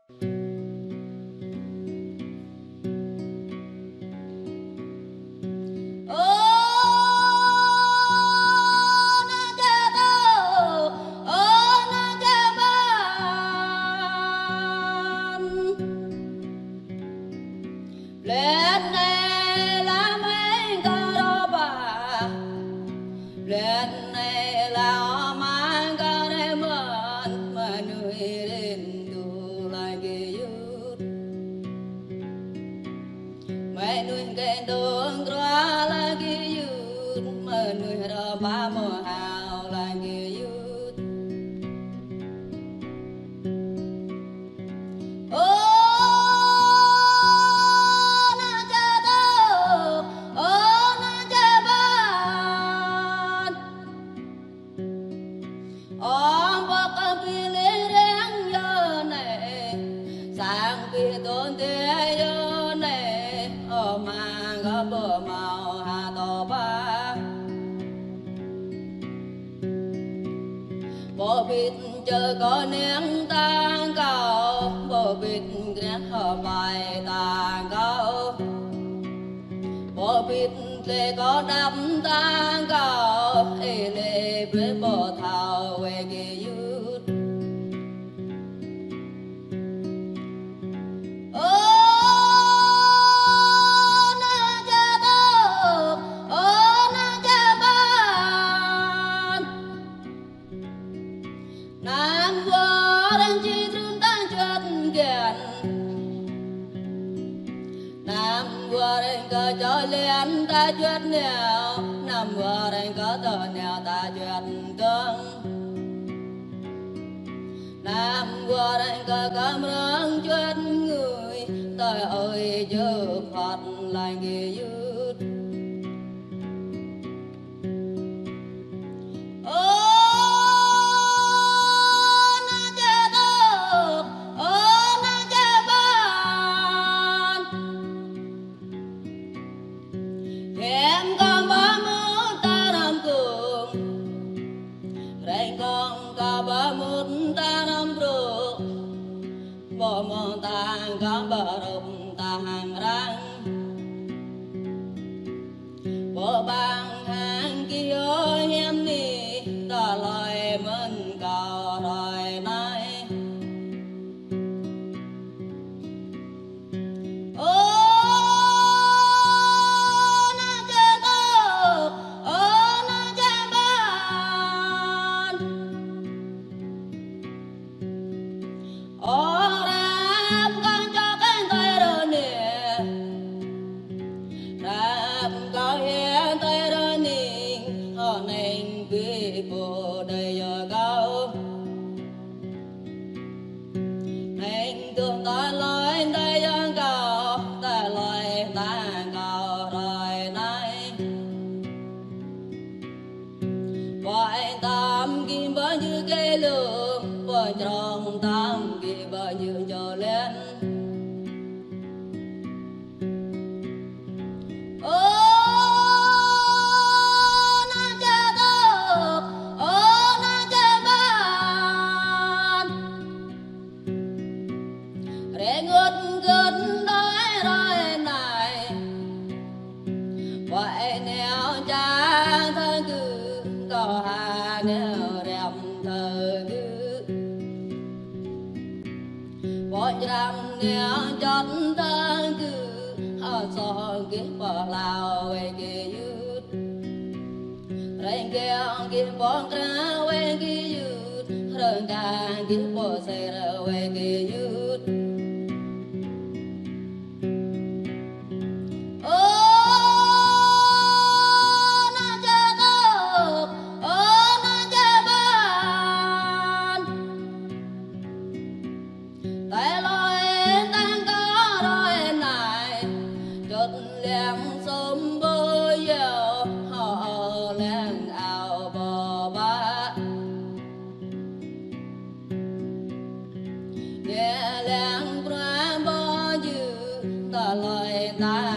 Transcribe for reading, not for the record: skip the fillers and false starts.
Lên này là mấy con đó bà, lên này là mang con em mơn mà nuôi đến tu lại cái yết, mẹ nuôi cái đường qua lại cái yết, mà nuôi ra ba mồ hào lại cái yết. Ông bác con phi lê rèn nhớ này sang phi tôn thế nhớ này ở mà có bờ màu hà tổ ba bộ bịt chờ có nén tang cầu bộ bịt ghét ở bài tang cầu bộ bịt lê có đắm tang cầu ê lê với bộ thảo về cái yút nam vua đang chi trun tăng chuyện ghen nam vua đang có cho liên ta chuyện nghèo nam vua đang có tờ nghèo ta chuyện cưng nam vua đang có cảm ơn chuyện người tôi ơi chớ phật lại nghe yết. Em con ba mút ta nam cường, rèn con cả ba mút ta nam bro, bỏ mòn ta cả ba rồng ta hàng răng, bỏ bang hàng kia em đi ta lại mình cao rồi nay. Bộ đầy giờ cao anh tưởng ta lời đây giờ cao ta lời ta cao rồi nay gọi tam kim bao nhiêu cây lương vợ chồng tam kim bao nhiêu trở lên để ngất ngất đói rồi này vậy nếu cha thân cứ có hà nếu đẹp thơ cứ bọn trăm nếu chót thân cứ ở so kiếp bỏ lao về kia yút rèn kêu kiếp bọn ra về kia yút rừng càng kiếp bỏ xe ra về kia yút. Tại lối tăng có đôi này chốt lẹm sớm bơi giờ họ lẹn ảo bò ba nghe lẹn qua bò dư ta lời ta